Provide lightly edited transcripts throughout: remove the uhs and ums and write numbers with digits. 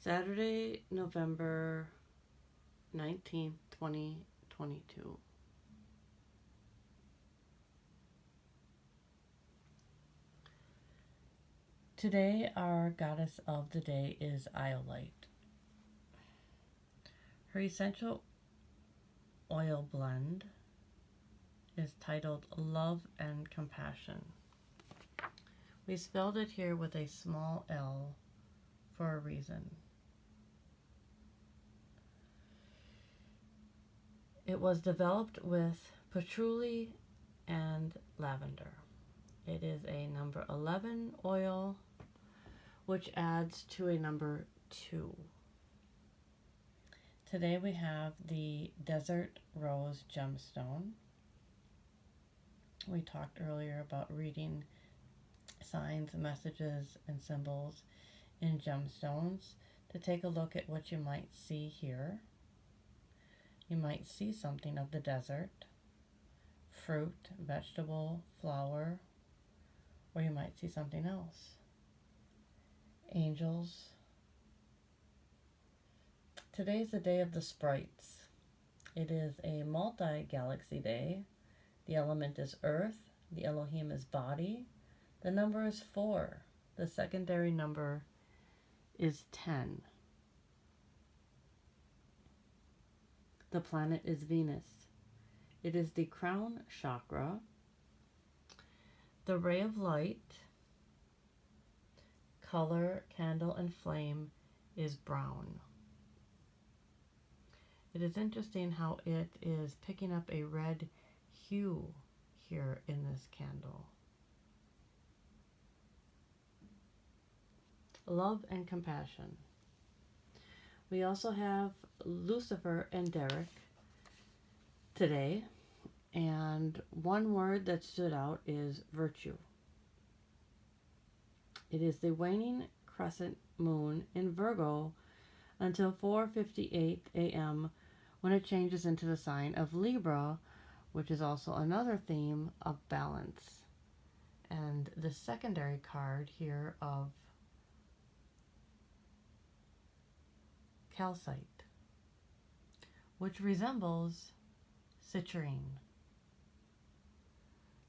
Saturday, November 19th, 2022. Today, our goddess of the day is Iolite. Her essential oil blend is titled Love and Compassion. We spelled it here with a small L for a reason. It was developed with patchouli and lavender. It is a number 11 oil, which adds to a number 2. Today we have the Desert Rose Gemstone. We talked earlier about reading signs, messages, and symbols in gemstones. To take a look at what you might see here, you might see something of the desert, fruit, vegetable, flower, or you might see something else. Angels. Today is the day of the Sprites. It is a multi-galaxy day. The element is earth. The Elohim is body. The number is 4. The secondary number is 10. The planet is Venus. It is the crown chakra. The ray of light, color, candle, and flame is brown. It is interesting how it is picking up a red hue here in this candle. Love and compassion. We also have Lucifer and Derek today, and one word that stood out is virtue. It is the waning crescent moon in Virgo until 4:58 a.m. when it changes into the sign of Libra, which is also another theme of balance. And the secondary card here of Calcite, which resembles citrine.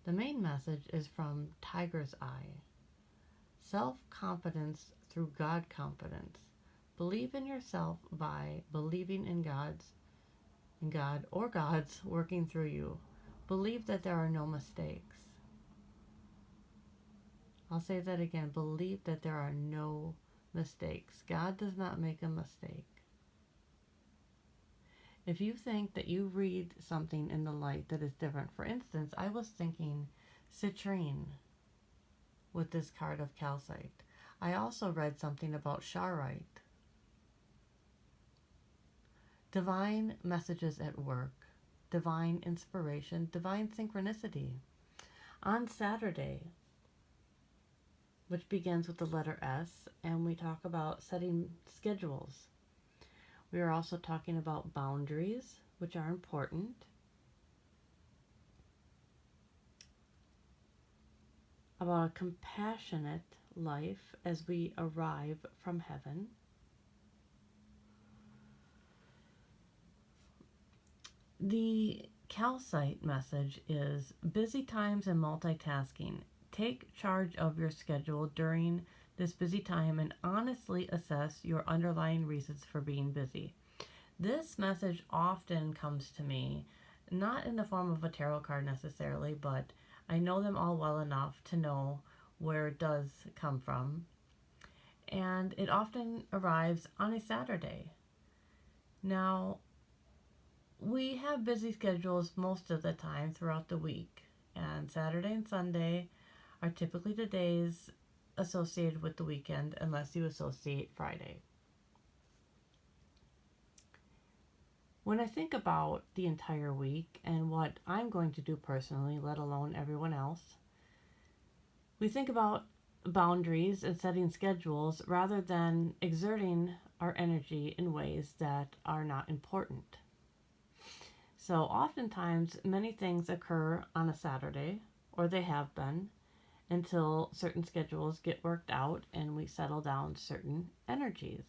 The main message is from Tiger's Eye. Self-confidence through God confidence. Believe in yourself by believing in God or God's working through you. Believe that there are no mistakes. I'll say that again. Believe that there are no mistakes. God does not make a mistake. If you think that you read something in the light that is different, for instance, I was thinking citrine with this card of calcite. I also read something about chaurite. Divine messages at work, divine inspiration, divine synchronicity. On Saturday, which begins with the letter S, and we talk about setting schedules. We are also talking about boundaries, which are important. About a compassionate life as we arrive from heaven. The calcite message is busy times and multitasking. Take charge of your schedule during this busy time and honestly assess your underlying reasons for being busy. This message often comes to me, not in the form of a tarot card necessarily, but I know them all well enough to know where it does come from. And it often arrives on a Saturday. Now, we have busy schedules most of the time throughout the week, and Saturday and Sunday are typically the days associated with the weekend, unless you associate Friday. When I think about the entire week and what I'm going to do personally, let alone everyone else, we think about boundaries and setting schedules rather than exerting our energy in ways that are not important. So oftentimes many things occur on a Saturday, or they have been, until certain schedules get worked out and we settle down certain energies.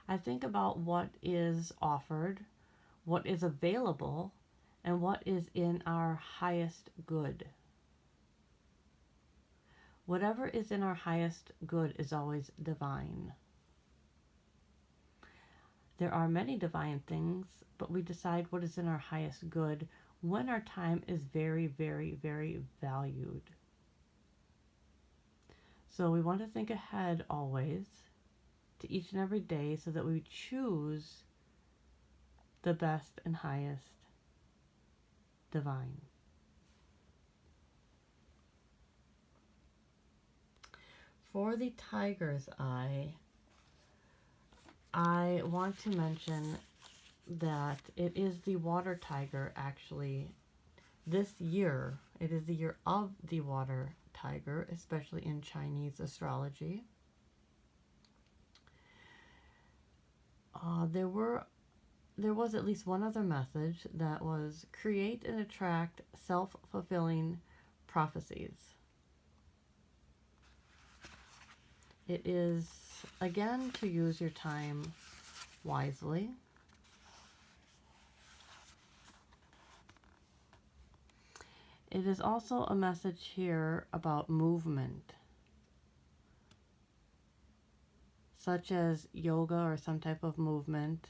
I think about what is offered, what is available, and what is in our highest good. Whatever is in our highest good is always divine. There are many divine things, but we decide what is in our highest good when our time is very, very, very valued. So we want to think ahead always to each and every day so that we choose the best and highest divine. For the tiger's eye, I want to mention that it is the water tiger actually this year. It is the year of the water tiger, especially in Chinese astrology. There was at least one other message that was create and attract self-fulfilling prophecies. It is, again, to use your time wisely. It is also a message here about movement, such as yoga or some type of movement.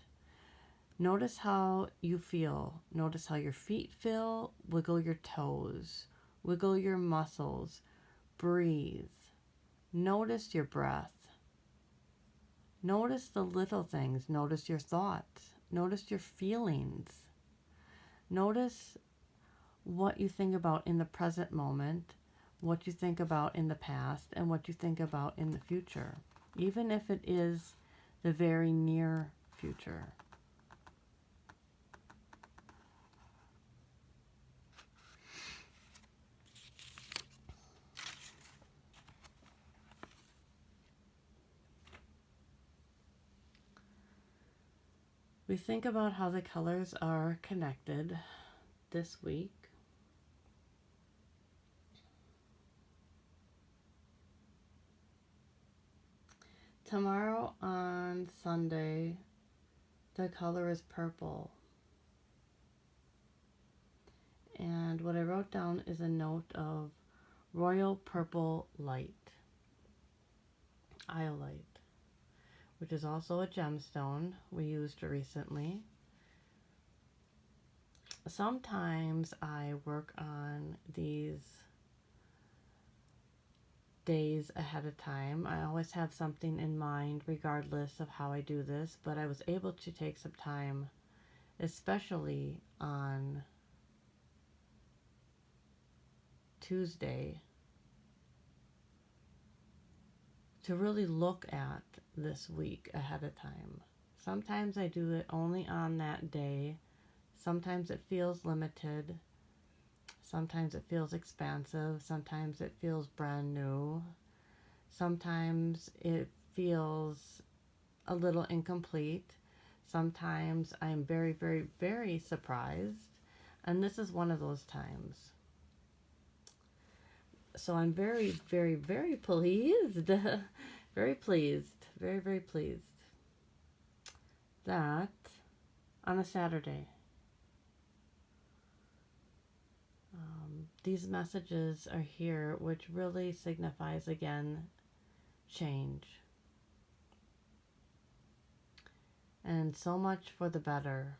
Notice how you feel. Notice how your feet feel. Wiggle your toes. Wiggle your muscles. Breathe. Notice your breath. Notice the little things. Notice your thoughts. Notice your feelings. Notice what you think about in the present moment, what you think about in the past, and what you think about in the future, even if it is the very near future. We think about how the colors are connected this week. Tomorrow on Sunday, the color is purple. And what I wrote down is a note of royal purple light, Iolite, which is also a gemstone we used recently. Sometimes I work on these days ahead of time. I always have something in mind regardless of how I do this, but I was able to take some time, especially on Tuesday, to really look at this week ahead of time. Sometimes I do it only on that day. Sometimes it feels limited. Sometimes it feels expansive. Sometimes it feels brand new. Sometimes it feels a little incomplete. Sometimes I'm very, very, very surprised. And this is one of those times. So I'm very, very, very pleased. Very pleased. Very, very pleased that on a Saturday, these messages are here, which really signifies, again, change. And so much for the better.